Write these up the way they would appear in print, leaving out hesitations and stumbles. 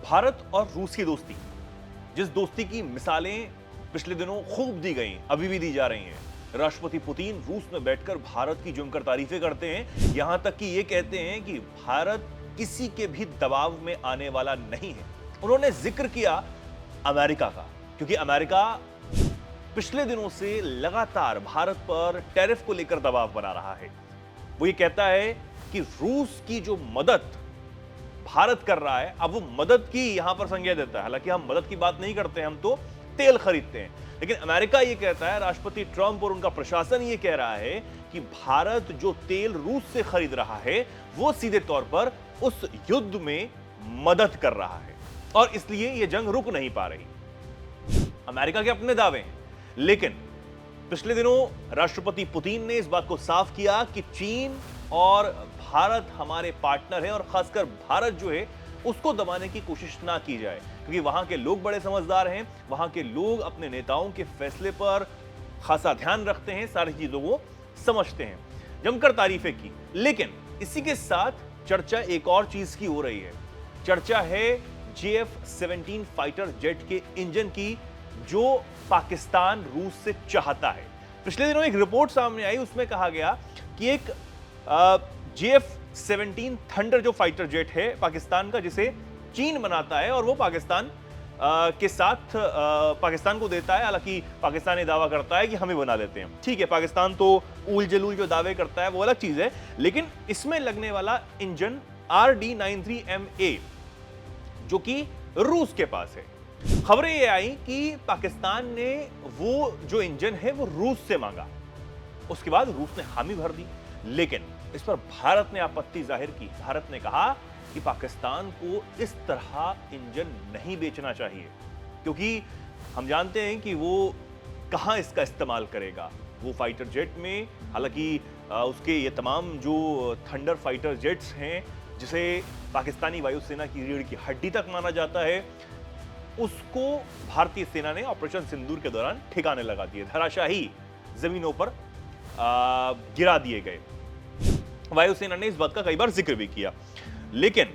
भारत और रूस की दोस्ती, जिस दोस्ती की मिसालें पिछले दिनों खूब दी गई, अभी भी दी जा रही हैं। राष्ट्रपति पुतिन रूस में बैठकर भारत की जमकर तारीफें करते हैं, यहां तक कि ये कहते हैं कि भारत किसी के भी दबाव में आने वाला नहीं है। उन्होंने जिक्र किया अमेरिका का, क्योंकि अमेरिका पिछले दिनों से लगातार भारत पर टैरिफ को लेकर दबाव बना रहा है। वो ये कहता है कि रूस की जो मदद भारत कर रहा है, अब वो मदद की यहां पर संज्ञा देता है। हालांकि हम मदद की बात नहीं करते हैं, हम तो तेल खरीदते हैं। लेकिन अमेरिका ये कहता है, राष्ट्रपति ट्रंप और उनका प्रशासन ये कह रहा है कि भारत जो तेल रूस से खरीद रहा है वो सीधे तौर पर उस युद्ध में मदद कर रहा है और इसलिए ये जंग रुक नहीं पा रही। अमेरिका के अपने दावे हैं, लेकिन पिछले दिनों राष्ट्रपति पुतिन ने इस बात को साफ किया कि चीन और भारत हमारे पार्टनर है और खासकर भारत जो है उसको दबाने की कोशिश ना की जाए, क्योंकि वहां के लोग बड़े समझदार हैं, वहां के लोग अपने नेताओं के फैसले पर खासा ध्यान रखते हैं, सारी चीजों को समझते हैं। जमकर तारीफें की, लेकिन इसी के साथ चर्चा एक और चीज की हो रही है। चर्चा है JF-17 फाइटर जेट के इंजन की, जो पाकिस्तान रूस से चाहता है। पिछले दिनों एक रिपोर्ट सामने आई, उसमें कहा गया कि एक JF-17 थंडर जो फाइटर जेट है पाकिस्तान का, जिसे चीन बनाता है और वो पाकिस्तान के साथ पाकिस्तान को देता है। हालांकि पाकिस्तान ये दावा करता है कि हम ही बना लेते हैं। ठीक है, पाकिस्तान तो ऊल जलूल जो दावे करता है वो अलग चीज है, लेकिन इसमें लगने वाला इंजन RD-93MA जो कि रूस के पास है। खबरें ये आई कि पाकिस्तान ने वो जो इंजन है वो रूस से मांगा, उसके बाद रूस ने हामी भर दी, लेकिन इस पर भारत ने आपत्ति जाहिर की। भारत ने कहा कि पाकिस्तान को इस तरह इंजन नहीं बेचना चाहिए, क्योंकि हम जानते हैं कि वो कहां इसका इस्तेमाल करेगा वो फाइटर जेट में। हालांकि उसके ये तमाम जो थंडर फाइटर जेट्स हैं, जिसे पाकिस्तानी वायुसेना की रीढ़ की हड्डी तक माना जाता है, उसको भारतीय सेना ने ऑपरेशन सिंदूर के दौरान ठिकाने लगा दिए, धराशाही जमीनों पर गिरा दिए गए। वायुसेना ने इस बात का कई बार जिक्र भी किया, लेकिन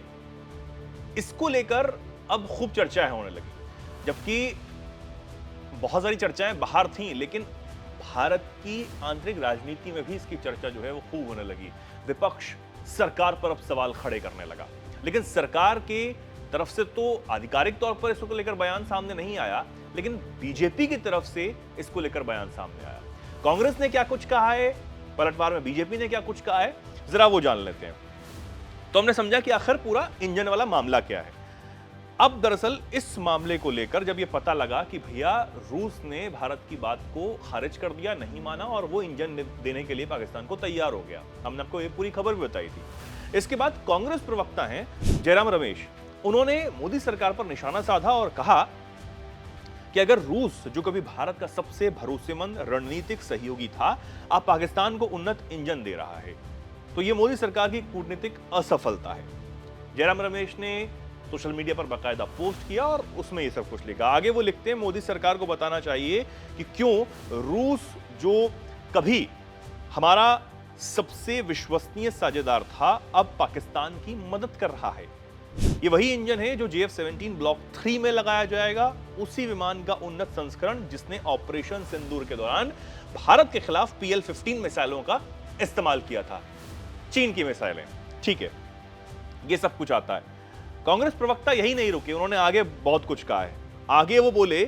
इसको लेकर अब खूब चर्चाएं होने लगी, जबकि बहुत सारी चर्चाएं बाहर थीं, लेकिन भारत की आंतरिक राजनीति में भी इसकी चर्चा जो है वो खूब होने लगी। विपक्ष सरकार पर अब सवाल खड़े करने लगा, लेकिन सरकार के तरफ से तो आधिकारिक तौर पर इसको लेकर बयान सामने नहीं आया, लेकिन बीजेपी की तरफ से इसको लेकर बयान सामने आया। कांग्रेस ने क्या कुछ कहा है, पलटवार में बीजेपी ने क्या कुछ कहा है, जरा वो जान लेते हैं। तो हमने समझा कि आखिर पूरा इंजन वाला मामला क्या है। अब दरअसल इस मामले को लेकर जब ये पता लगा कि भैया रूस ने भारत की बात को खारिज कर दिया, नहीं माना और वो इंजन देने के लिए पाकिस्तान को तैयार हो गया, हमने आपको ये पूरी खबर भी बताई थी। इसके बाद कांग्रेस प्रवक्ता हैं जयराम रमेश, उन्होंने मोदी सरकार पर निशाना साधा और कहा कि अगर रूस, जो कभी भारत का सबसे भरोसेमंद रणनीतिक सहयोगी था, अब पाकिस्तान को उन्नत इंजन दे रहा है, तो यह मोदी सरकार की कूटनीतिक असफलता है। जयराम रमेश ने सोशल मीडिया पर बाकायदा पोस्ट किया और उसमें ये सब कुछ लिखा। आगे वो लिखते हैं, मोदी सरकार को बताना चाहिए कि क्यों रूस, जो कभी हमारा सबसे विश्वसनीय साझेदार था, अब पाकिस्तान की मदद कर रहा है। ये वही इंजन है जो JF-17 ब्लॉक 3 में लगाया जाएगा, उसी विमान का उन्नत संस्करण जिसने ऑपरेशन सिंदूर के दौरान भारत के खिलाफ PL-15 मिसाइलों का इस्तेमाल किया था, चीन की मिसाइलें। ठीक है, ये सब कुछ आता है। कांग्रेस प्रवक्ता यही नहीं रुके, उन्होंने आगे बहुत कुछ कहा है। आगे वो बोले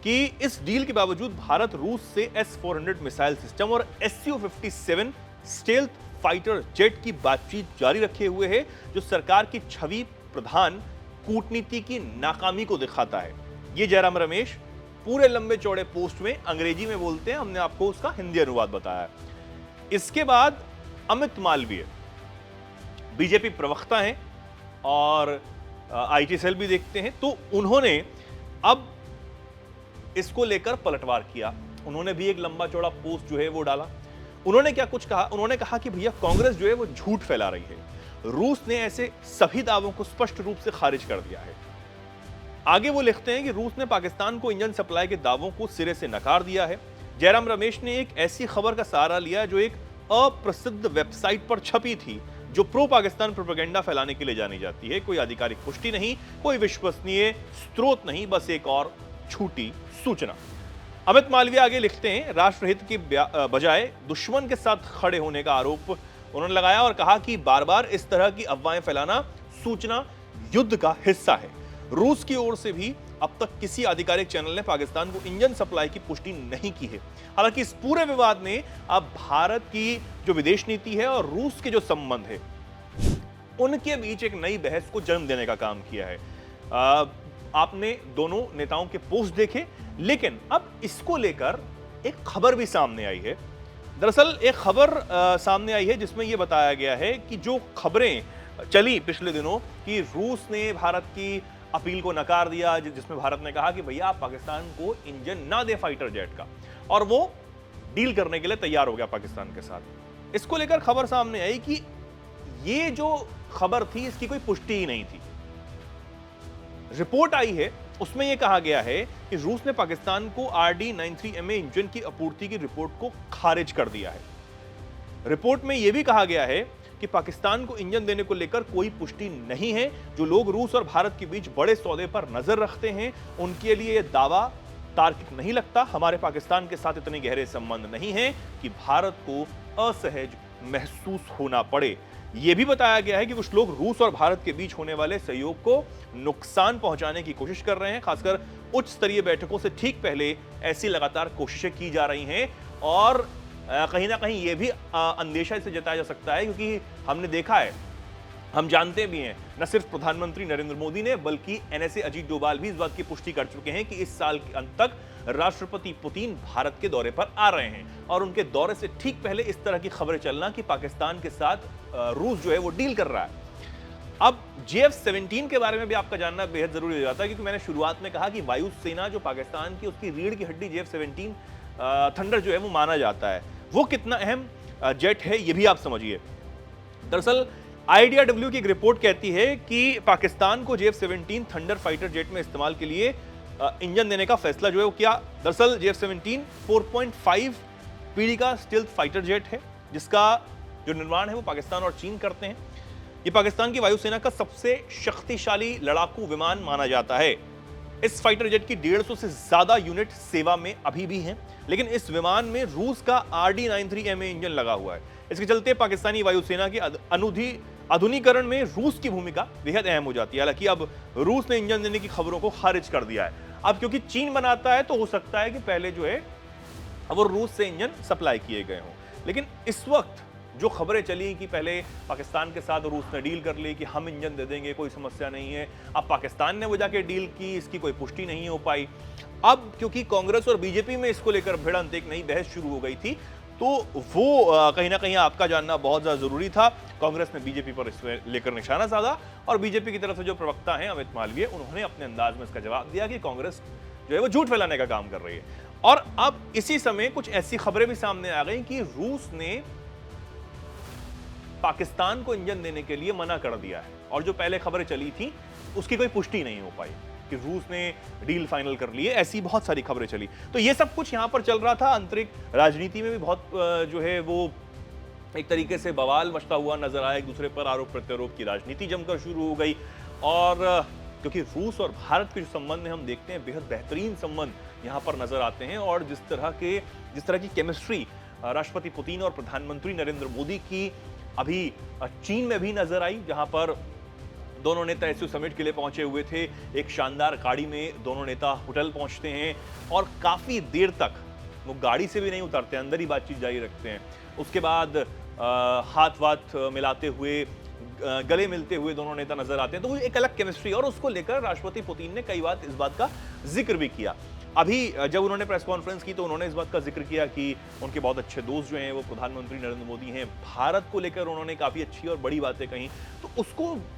कि इस डील के बावजूद भारत रूस से S-400 मिसाइल सिस्टम और Su-57 स्टेल्थ फाइटर जेट की बातचीत जारी रखे हुए है, जो सरकार की छवि प्रधान कूटनीति की नाकामी को दिखाता है। ये जयराम रमेश पूरे लंबे चौड़े पोस्ट में अंग्रेजी में बोलते हैं, हमने आपको उसका हिंदी अनुवाद बताया। इसके बाद अमित मालवीय बीजेपी प्रवक्ता हैं और IT सेल भी देखते हैं, तो उन्होंने अब इसको लेकर पलटवार किया। उन्होंने भी एक लंबा चौड़ा पोस्ट जो है वो डाला। उन्होंने क्या कुछ कहा, उन्होंने कहा कि भैया कांग्रेस जो है वो झूठ फैला रही है, रूस ने ऐसे सभी दावों को स्पष्ट रूप से खारिज कर दिया है। आगे वो लिखते हैं कि रूस ने पाकिस्तान को इंजन सप्लाई के दावों को सिरे से नकार दिया है। जयराम रमेश ने एक ऐसी खबर का सहारा लिया जो एक अप्रसिद्ध वेबसाइट पर छपी थी, जो प्रो पाकिस्तान प्रोपेगेंडा फैलाने के लिए जानी जाती है। कोई आधिकारिक पुष्टि नहीं, कोई विश्वसनीय स्रोत नहीं, बस एक और झूठी सूचना। अमित मालवीय आगे लिखते हैं, राष्ट्रहित की बजाय दुश्मन के साथ खड़े होने का आरोप उन्होंने लगाया और कहा कि बार बार इस तरह की अफवाहें फैलाना सूचना युद्ध का हिस्सा है। रूस की ओर से भी अब तक किसी आधिकारिक चैनल ने पाकिस्तान को इंजन सप्लाई की पुष्टि नहीं की है। हालांकि इस पूरे विवाद ने अब भारत की जो विदेश नीति है और रूस के जो संबंध है उनके बीच एक नई बहस को जन्म देने का काम किया है। आपने दोनों नेताओं के पोस्ट देखे, लेकिन अब इसको लेकर एक खबर भी सामने आई है। दरअसल एक खबर सामने आई है जिसमें यह बताया गया है कि जो खबरें चली पिछले दिनों कि रूस ने भारत की अपील को नकार दिया, जिसमें भारत ने कहा कि भैया आप पाकिस्तान को इंजन ना दे फाइटर जेट का, और वो डील करने के लिए तैयार हो गया पाकिस्तान के साथ। इसको लेकर खबर सामने आई कि ये जो खबर थी इसकी कोई पुष्टि ही नहीं थी। रिपोर्ट आई है, उसमें यह कहा गया है कि रूस ने पाकिस्तान को RD-93MA इंजन की आपूर्ति की रिपोर्ट को खारिज कर दिया है। रिपोर्ट में यह भी कहा गया है कि पाकिस्तान को इंजन देने को लेकर कोई पुष्टि नहीं है। जो लोग रूस और भारत के बीच बड़े सौदे पर नजर रखते हैं उनके लिए यह दावा तार्किक नहीं लगता। हमारे पाकिस्तान के साथ इतने गहरे संबंध नहीं है कि भारत को असहज महसूस होना पड़े। यह भी बताया गया है कि कुछ लोग रूस और भारत के बीच होने वाले सहयोग को नुकसान पहुंचाने की कोशिश कर रहे हैं। खासकर उच्च स्तरीय बैठकों से ठीक पहले ऐसी लगातार कोशिशें की जा रही हैं और कहीं ना कहीं यह भी अंदेशा इसे जताया जा सकता है, क्योंकि हमने देखा है, हम जानते भी हैं, न सिर्फ प्रधानमंत्री नरेंद्र मोदी ने बल्कि NSA अजीत डोभाल भी इस बात की पुष्टि कर चुके हैं कि इस साल के अंत तक राष्ट्रपति पुतिन भारत के दौरे पर आ रहे हैं। और उनके दौरे से ठीक पहले इस तरह की खबरें चलना कि पाकिस्तान के साथ रूस जो है वो डील कर रहा है। अब JF-17 के बारे में भी आपका जानना बेहद जरूरी हो जाता है, क्योंकि मैंने शुरुआत में कहा कि वायुसेना जो पाकिस्तान की उसकी रीढ़ की हड्डी JF-17 थंडर जो है वो माना जाता है। वो कितना अहम जेट है ये भी आप समझिए। दरअसल IDRW की एक रिपोर्ट कहती है कि पाकिस्तान को JF-17 थंडर फाइटर जेट में इस्तेमाल के लिए इंजन देने का फैसला जो है वो किया। दरअसल JF-17 4.5 पीढ़ी का स्टील्थ फाइटर जेट है, जिसका जो निर्माण है वो पाकिस्तान और चीन करते हैं। ये पाकिस्तान की वायुसेना का सबसे शक्तिशाली लड़ाकू विमान माना जाता है। इस फाइटर जेट की 150 से ज्यादा यूनिट सेवा में अभी भी हैं, लेकिन इस विमान में रूस का RD-93MA इंजन लगा हुआ है। इसके चलते पाकिस्तानी वायुसेना के आधुनिकीकरण में रूस की भूमिका बेहद अहम हो जाती है। हालांकि अब रूस ने इंजन देने की खबरों को खारिज कर दिया है। अब क्योंकि चीन बनाता है तो हो सकता है कि पहले जो है वो रूस से इंजन सप्लाई किए गए हों, लेकिन इस वक्त जो खबरें चली कि पहले पाकिस्तान के साथ रूस ने डील कर ली कि हम इंजन दे देंगे, कोई समस्या नहीं है, अब पाकिस्तान ने वो जाके डील की, इसकी कोई पुष्टि नहीं हो पाई। अब क्योंकि कांग्रेस और बीजेपी में इसको लेकर भिड़ंत, एक नई बहस शुरू हो गई थी, तो वो कहीं ना कहीं आपका जानना बहुत ज्यादा जरूरी था। कांग्रेस ने बीजेपी पर इसमें लेकर निशाना साधा और बीजेपी की तरफ से जो प्रवक्ता हैं अमित मालवीय, उन्होंने अपने अंदाज में इसका जवाब दिया कि कांग्रेस जो है वो झूठ फैलाने का काम कर रही है। और अब इसी समय कुछ ऐसी खबरें भी सामने आ गई कि रूस ने पाकिस्तान को इंजन देने के लिए मना कर दिया है, और जो पहले खबरें चली थी उसकी कोई पुष्टि नहीं हो पाई कि रूस ने डील फाइनल कर ली है। ऐसी बहुत सारी खबरें चली, तो ये सब कुछ यहां पर चल रहा था। आंतरिक राजनीति में भी बहुत जो है वो एक तरीके से बवाल मचता हुआ नजर आया, एक दूसरे पर आरोप प्रत्यारोप की राजनीति जमकर शुरू हो गई। और क्योंकि रूस और भारत के जो संबंध हम देखते हैं, बेहद बेहतरीन संबंध यहाँ पर नजर आते हैं, और जिस तरह की केमिस्ट्री राष्ट्रपति पुतिन और प्रधानमंत्री नरेंद्र मोदी की अभी चीन में भी नजर आई, जहां पर दोनों नेता एससीओ समिट के लिए पहुंचे हुए थे। एक शानदार गाड़ी में दोनों नेता होटल पहुंचते हैं और काफी देर तक वो गाड़ी से भी नहीं उतरते, अंदर ही बातचीत जारी रखते हैं। उसके बाद हाथ वाथ मिलाते हुए, गले मिलते हुए दोनों नेता नजर आते हैं, तो वो एक अलग केमिस्ट्री, और उसको लेकर राष्ट्रपति पुतिन ने कई बार इस बात का जिक्र भी किया। अभी जब उन्होंने प्रेस कॉन्फ्रेंस की तो उन्होंने इस बात का जिक्र किया कि उनके बहुत अच्छे दोस्त जो हैं वो प्रधानमंत्री नरेंद्र मोदी हैं। भारत को लेकर उन्होंने काफ़ी अच्छी और बड़ी बातें कही। तो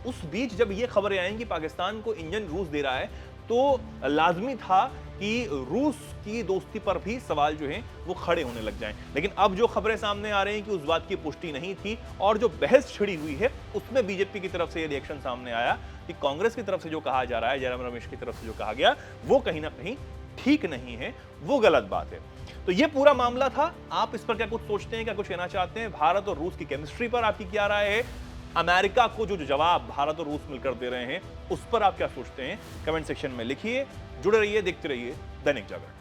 उस बीच जब ये खबरें आई कि पाकिस्तान को इंजन रूस दे रहा है, तो लाजमी था कि रूस की दोस्ती पर भी सवाल जो हैं वो खड़े होने लग जाएं। लेकिन अब जो खबरें सामने आ रही हैं कि उस बात की पुष्टि नहीं थी, और जो बहस छिड़ी हुई है उसमें बीजेपी की तरफ से ये रिएक्शन सामने आया कि कांग्रेस की तरफ से जो कहा जा रहा है, जयराम रमेश की तरफ से जो कहा गया, वो कहीं ना कहीं ठीक नहीं है, वो गलत बात है। तो ये पूरा मामला था। आप इस पर क्या कुछ सोचते हैं, क्या कुछ कहना चाहते हैं? भारत और रूस की केमिस्ट्री पर आपकी क्या राय है? अमेरिका को जो जवाब भारत और रूस मिलकर दे रहे हैं उस पर आप क्या सोचते हैं? कमेंट सेक्शन में लिखिए। जुड़े रहिए, देखते रहिए दैनिक जागरण।